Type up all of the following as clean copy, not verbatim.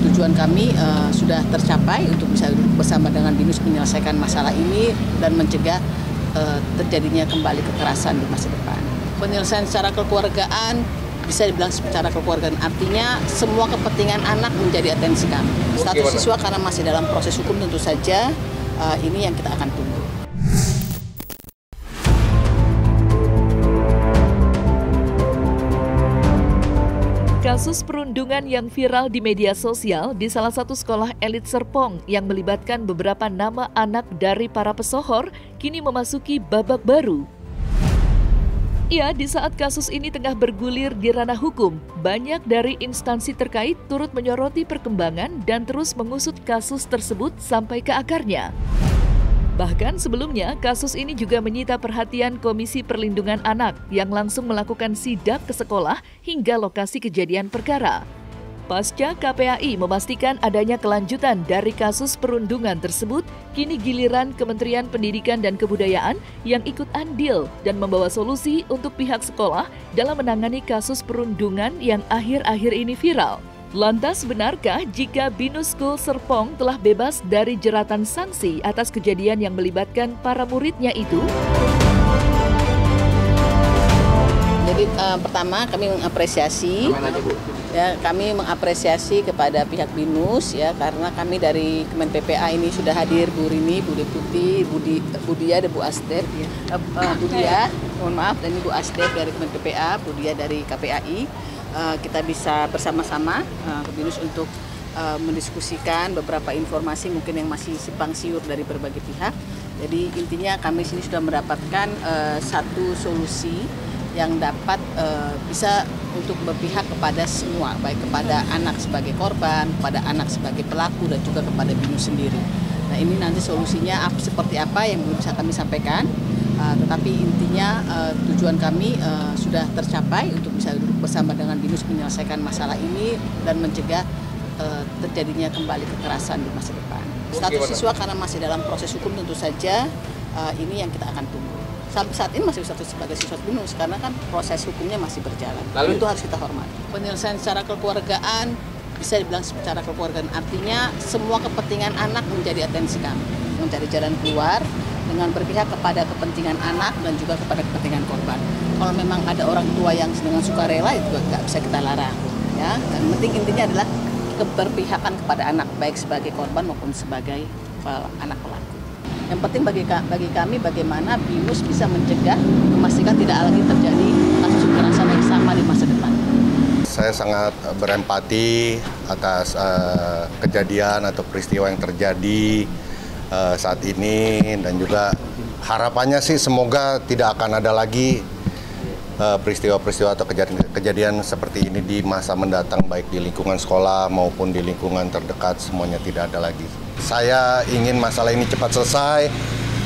tujuan kami sudah tercapai untuk bisa bersama dengan BINUS menyelesaikan masalah ini dan mencegah terjadinya kembali kekerasan di masa depan. Penyelesaian secara kekeluargaan bisa dibilang secara kekeluargaan, artinya semua kepentingan anak menjadi atensi kami. Status siswa karena masih dalam proses hukum tentu saja ini yang kita akan tunggu. Kasus perundungan yang viral di media sosial di salah satu sekolah elit Serpong yang melibatkan beberapa nama anak dari para pesohor kini memasuki babak baru. Ya, di saat kasus ini tengah bergulir di ranah hukum, banyak dari instansi terkait turut menyoroti perkembangan dan terus mengusut kasus tersebut sampai ke akarnya. Bahkan sebelumnya, kasus ini juga menyita perhatian Komisi Perlindungan Anak yang langsung melakukan sidak ke sekolah hingga lokasi kejadian perkara. Pasca KPAI memastikan adanya kelanjutan dari kasus perundungan tersebut, kini giliran Kementerian Pendidikan dan Kebudayaan yang ikut andil dan membawa solusi untuk pihak sekolah dalam menangani kasus perundungan yang akhir-akhir ini viral. Lantas benarkah jika BINUS School Serpong telah bebas dari jeratan sanksi atas kejadian yang melibatkan para muridnya itu? Jadi pertama kami mengapresiasi kepada pihak BINUS ya, karena kami dari Kemen PPA ini sudah hadir Bu Rini, Bu Deputi, Budia dan Bu Asdep Budia, mohon maaf, dan Bu Asdep dari Kemen PPA, Budia dari KPAI. Kita bisa bersama-sama ke BINUS untuk mendiskusikan beberapa informasi mungkin yang masih simpang siur dari berbagai pihak. Jadi intinya kami sini sudah mendapatkan satu solusi yang dapat bisa untuk berpihak kepada semua, baik kepada anak sebagai korban, kepada anak sebagai pelaku, dan juga kepada BINUS sendiri. Nah, ini nanti solusinya seperti apa yang belum bisa kami sampaikan. Tetapi intinya tujuan kami sudah tercapai untuk bisa duduk bersama dengan BINUS menyelesaikan masalah ini dan mencegah terjadinya kembali kekerasan di masa depan. Status siswa karena masih dalam proses hukum tentu saja ini yang kita akan tunggu. Sampai saat ini masih status sebagai siswa BINUS karena kan proses hukumnya masih berjalan. Itu harus kita hormati. Penyelesaian secara kekeluargaan bisa dibilang secara kekeluargaan, artinya semua kepentingan anak menjadi atensi kami, mencari jalan keluar dengan berpihak kepada kepentingan anak dan juga kepada kepentingan korban. Kalau memang ada orang tua yang dengan sukarela itu nggak bisa kita larang, ya. Dan penting intinya adalah keberpihakan kepada anak, baik sebagai korban maupun sebagai anak pelaku. Yang penting bagi kami bagaimana BINUS bisa mencegah, memastikan tidak lagi terjadi kasus kekerasan yang sama di masa depan. Saya sangat berempati atas kejadian atau peristiwa yang terjadi saat ini, dan juga harapannya sih semoga tidak akan ada lagi peristiwa-peristiwa atau kejadian seperti ini di masa mendatang, baik di lingkungan sekolah maupun di lingkungan terdekat, semuanya tidak ada lagi. Saya ingin masalah ini cepat selesai.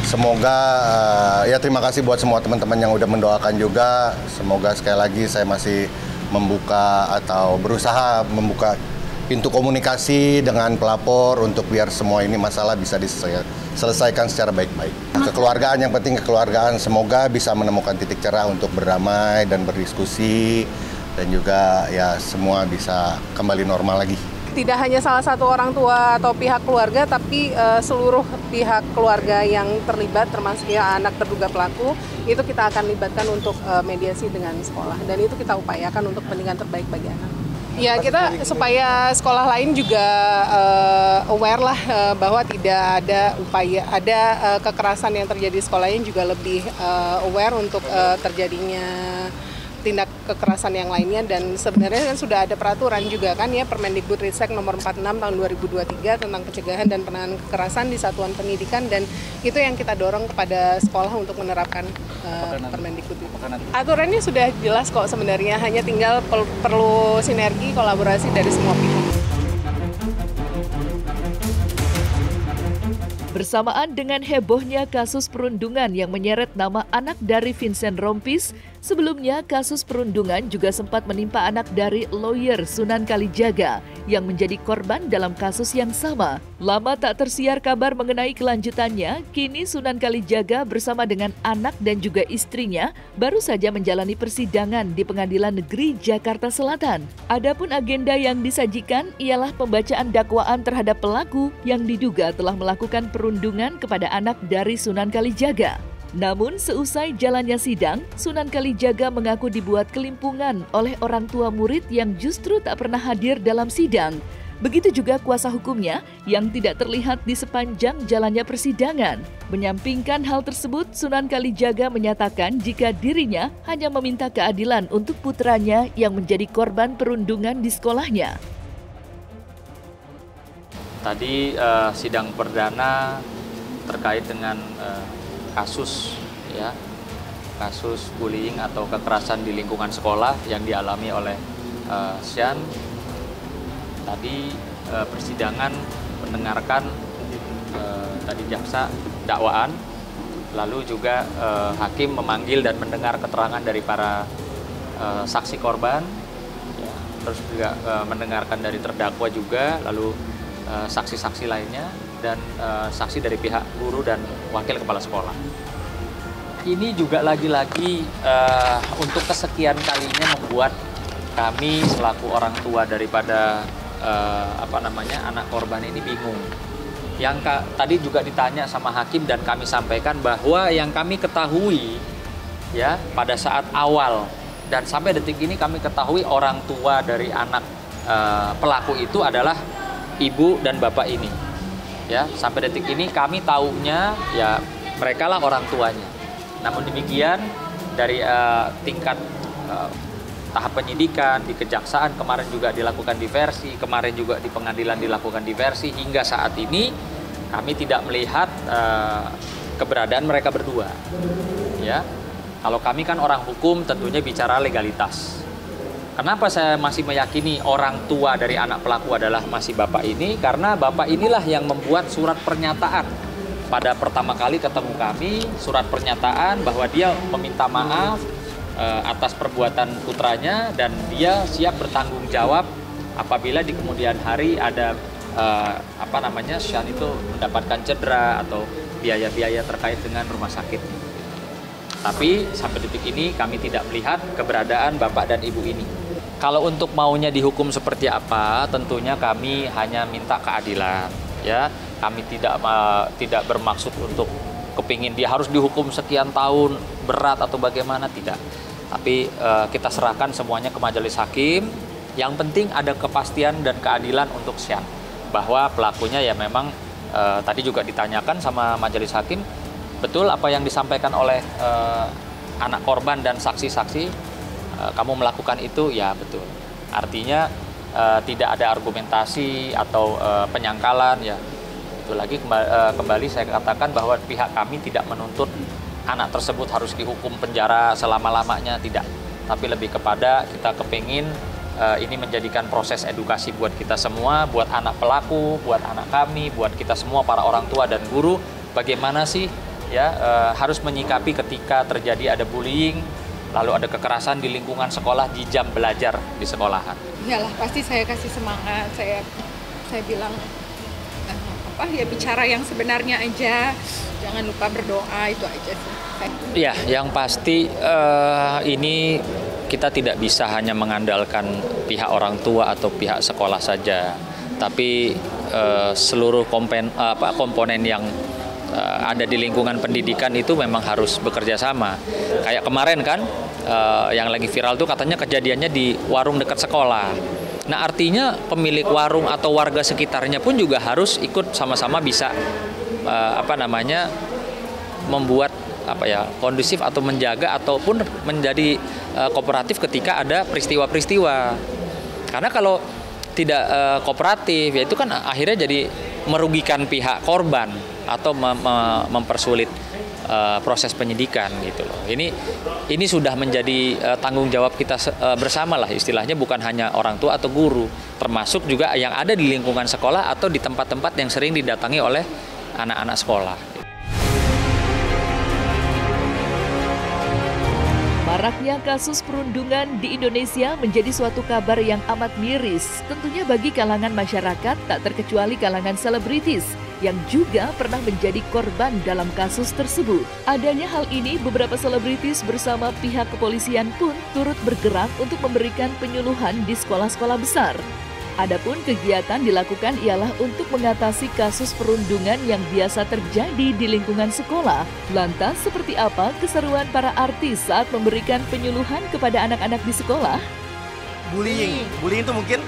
Semoga ya terima kasih buat semua teman-teman yang udah mendoakan juga. Semoga sekali lagi saya masih membuka atau berusaha membuka pintu komunikasi dengan pelapor untuk biar semua ini masalah bisa diselesaikan secara baik-baik. Kekeluargaan, yang penting kekeluargaan, semoga bisa menemukan titik cerah untuk berdamai dan berdiskusi, dan juga ya semua bisa kembali normal lagi. Tidak hanya salah satu orang tua atau pihak keluarga, tapi seluruh pihak keluarga yang terlibat, termasuk ya anak terduga pelaku, itu kita akan libatkan untuk mediasi dengan sekolah, dan itu kita upayakan untuk kepentingan terbaik bagi anak. Ya, kita supaya sekolah lain juga aware lah bahwa tidak ada kekerasan yang terjadi di sekolah lain, juga lebih aware untuk terjadinya tindak kekerasan yang lainnya. Dan sebenarnya kan sudah ada peraturan juga kan ya, Permendikbudristek nomor 46 tahun 2023 tentang pencegahan dan penanganan kekerasan di satuan pendidikan, dan itu yang kita dorong kepada sekolah untuk menerapkan Permendikbud itu. Aturannya sudah jelas kok sebenarnya, hanya tinggal perlu sinergi kolaborasi dari semua pihak. Bersamaan dengan hebohnya kasus perundungan yang menyeret nama anak dari Vincent Rompis, sebelumnya kasus perundungan juga sempat menimpa anak dari lawyer Sunan Kalijaga yang menjadi korban dalam kasus yang sama. Lama tak tersiar kabar mengenai kelanjutannya, kini Sunan Kalijaga bersama dengan anak dan juga istrinya baru saja menjalani persidangan di Pengadilan Negeri Jakarta Selatan. Adapun agenda yang disajikan ialah pembacaan dakwaan terhadap pelaku yang diduga telah melakukan perundungan kepada anak dari Sunan Kalijaga. Namun seusai jalannya sidang, Sunan Kalijaga mengaku dibuat kelimpungan oleh orang tua murid yang justru tak pernah hadir dalam sidang. Begitu juga kuasa hukumnya yang tidak terlihat di sepanjang jalannya persidangan. Menyampingkan hal tersebut, Sunan Kalijaga menyatakan jika dirinya hanya meminta keadilan untuk putranya yang menjadi korban perundungan di sekolahnya. Tadi sidang perdana terkait dengan kasus bullying atau kekerasan di lingkungan sekolah yang dialami oleh Sian. Tadi persidangan mendengarkan tadi jaksa dakwaan, lalu juga hakim memanggil dan mendengar keterangan dari para saksi korban, ya, terus juga mendengarkan dari terdakwa juga, lalu saksi-saksi lainnya, dan saksi dari pihak guru dan wakil kepala sekolah. Ini juga lagi-lagi untuk kesekian kalinya membuat kami selaku orang tua daripada anak korban ini bingung. Yang tadi juga ditanya sama hakim dan kami sampaikan bahwa yang kami ketahui ya pada saat awal dan sampai detik ini kami ketahui orang tua dari anak pelaku itu adalah ibu dan bapak ini. Ya, sampai detik ini kami taunya ya mereka lah orang tuanya. Namun demikian dari tingkat tahap penyidikan di kejaksaan kemarin juga dilakukan diversi, kemarin juga di pengadilan dilakukan diversi, hingga saat ini kami tidak melihat keberadaan mereka berdua. Ya, kalau kami kan orang hukum tentunya bicara legalitas. Kenapa saya masih meyakini orang tua dari anak pelaku adalah masih bapak ini? Karena bapak inilah yang membuat surat pernyataan pada pertama kali ketemu kami, surat pernyataan bahwa dia meminta maaf atas perbuatan putranya dan dia siap bertanggung jawab apabila di kemudian hari ada Sian itu mendapatkan cedera atau biaya-biaya terkait dengan rumah sakit. Tapi sampai detik ini kami tidak melihat keberadaan bapak dan ibu ini. Kalau untuk maunya dihukum seperti apa, tentunya kami hanya minta keadilan. Ya, kami tidak bermaksud untuk kepingin dia harus dihukum sekian tahun berat atau bagaimana, tidak. Tapi kita serahkan semuanya ke majelis hakim. Yang penting ada kepastian dan keadilan untuk Sian, bahwa pelakunya ya memang tadi juga ditanyakan sama majelis hakim, betul apa yang disampaikan oleh anak korban dan saksi-saksi. Kamu melakukan itu, ya betul. Artinya tidak ada argumentasi atau penyangkalan, ya. Itu lagi kembali saya katakan bahwa pihak kami tidak menuntut anak tersebut harus dihukum penjara selama-lamanya, tidak. Tapi lebih kepada kita kepingin ini menjadikan proses edukasi buat kita semua, buat anak pelaku, buat anak kami, buat kita semua para orang tua dan guru, bagaimana sih ya harus menyikapi ketika terjadi ada bullying, lalu ada kekerasan di lingkungan sekolah di jam belajar di sekolahan. Iyalah, pasti saya kasih semangat, saya bilang bicara yang sebenarnya aja, jangan lupa berdoa, itu aja sih. Iya, yang pasti ini kita tidak bisa hanya mengandalkan pihak orang tua atau pihak sekolah saja, tapi seluruh komponen yang ada di lingkungan pendidikan itu memang harus bekerja sama. Kayak kemarin kan yang lagi viral tuh katanya kejadiannya di warung dekat sekolah. Nah, artinya pemilik warung atau warga sekitarnya pun juga harus ikut sama-sama bisa membuat kondusif atau menjaga ataupun menjadi kooperatif ketika ada peristiwa-peristiwa. Karena kalau tidak kooperatif ya itu kan akhirnya jadi merugikan pihak korban atau mempersulit proses penyidikan gitu loh. Ini sudah menjadi tanggung jawab kita bersama lah istilahnya, bukan hanya orang tua atau guru, termasuk juga yang ada di lingkungan sekolah atau di tempat-tempat yang sering didatangi oleh anak-anak sekolah. Maraknya kasus perundungan di Indonesia menjadi suatu kabar yang amat miris, tentunya bagi kalangan masyarakat, tak terkecuali kalangan selebritis, yang juga pernah menjadi korban dalam kasus tersebut. Adanya hal ini, beberapa selebritis bersama pihak kepolisian pun turut bergerak untuk memberikan penyuluhan di sekolah-sekolah besar. Adapun kegiatan dilakukan ialah untuk mengatasi kasus perundungan yang biasa terjadi di lingkungan sekolah. Lantas, seperti apa keseruan para artis saat memberikan penyuluhan kepada anak-anak di sekolah? Bullying itu mungkin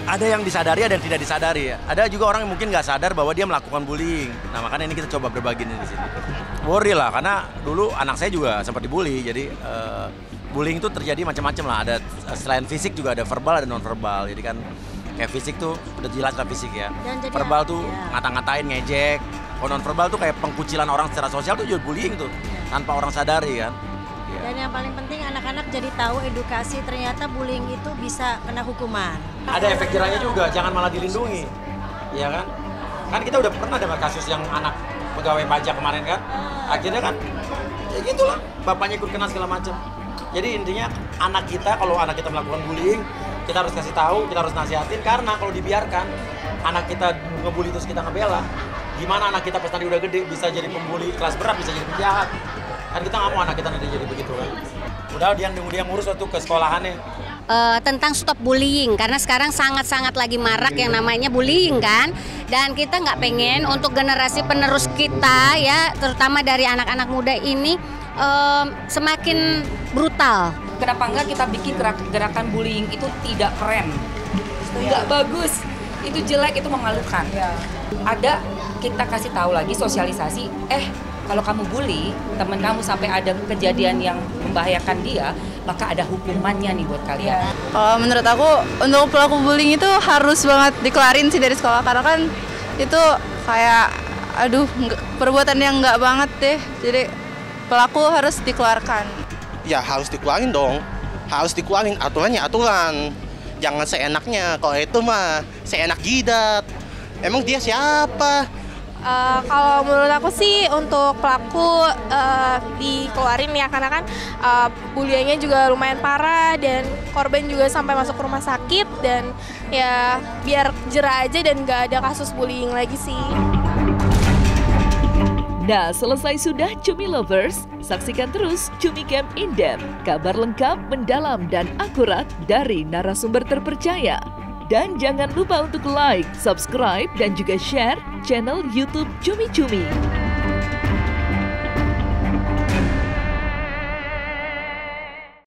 ada yang disadari, ada yang tidak disadari ya. Ada juga orang yang mungkin nggak sadar bahwa dia melakukan bullying. Nah, makanya ini kita coba berbagi di sini. Worry lah, karena dulu anak saya juga sempat dibully, jadi bullying itu terjadi macam-macam lah. Ada selain fisik juga ada verbal, ada non verbal. Jadi kan kayak fisik tuh udah jelas lah fisik ya. Verbal tuh ngata-ngatain, ngejek. Kalau non verbal tuh kayak pengkucilan orang secara sosial tuh juga bullying tuh tanpa orang sadari kan. Ya. Dan yang paling penting anak-anak jadi tahu edukasi, ternyata bullying itu bisa kena hukuman. Ada efek jerahnya juga, jangan malah dilindungi. Ya kan? Kan kita udah pernah dengar kasus yang anak pegawai pajak kemarin kan. Akhirnya kan ya gitulah, bapaknya ikut kena segala macam. Jadi intinya anak kita, kalau anak kita melakukan bullying, kita harus kasih tahu, kita harus nasihatin, karena kalau dibiarkan anak kita ngebully terus kita ngebela, gimana anak kita pas nanti udah gede bisa jadi pembuli kelas berat, bisa jadi penjahat. Kan kita nggak mau anak kita nanti jadi begitu kan. Udah dia ngurus waktu ke sekolahannya. Tentang stop bullying, karena sekarang sangat-sangat lagi marak yang namanya bullying kan. Dan kita nggak pengen untuk generasi penerus kita ya, terutama dari anak-anak muda ini semakin brutal. Kenapa enggak kita bikin gerakan bullying itu tidak keren, tidak bagus, itu jelek, itu memalukan. Ada, kita kasih tahu lagi, sosialisasi, kalau kamu bully teman kamu sampai ada kejadian yang membahayakan dia, maka ada hukumannya nih buat kalian. Menurut aku, untuk pelaku bullying itu harus banget dikelarin sih dari sekolah, karena kan itu kayak, perbuatan yang nggak banget deh, jadi pelaku harus dikeluarkan. Ya harus dikeluarin dong, harus dikeluarin, aturannya aturan. Jangan seenaknya, kalau itu mah seenak jidat. Emang dia siapa? Kalau menurut aku sih untuk pelaku dikeluarin ya, karena kan bullyingnya juga lumayan parah dan korban juga sampai masuk ke rumah sakit, dan ya biar jera aja dan nggak ada kasus bullying lagi sih. Nah, selesai sudah Cumi Lovers, saksikan terus Cumi Camp In-Depth, kabar lengkap, mendalam, dan akurat dari narasumber terpercaya. Dan jangan lupa untuk like, subscribe, dan juga share channel YouTube Cumi Cumi.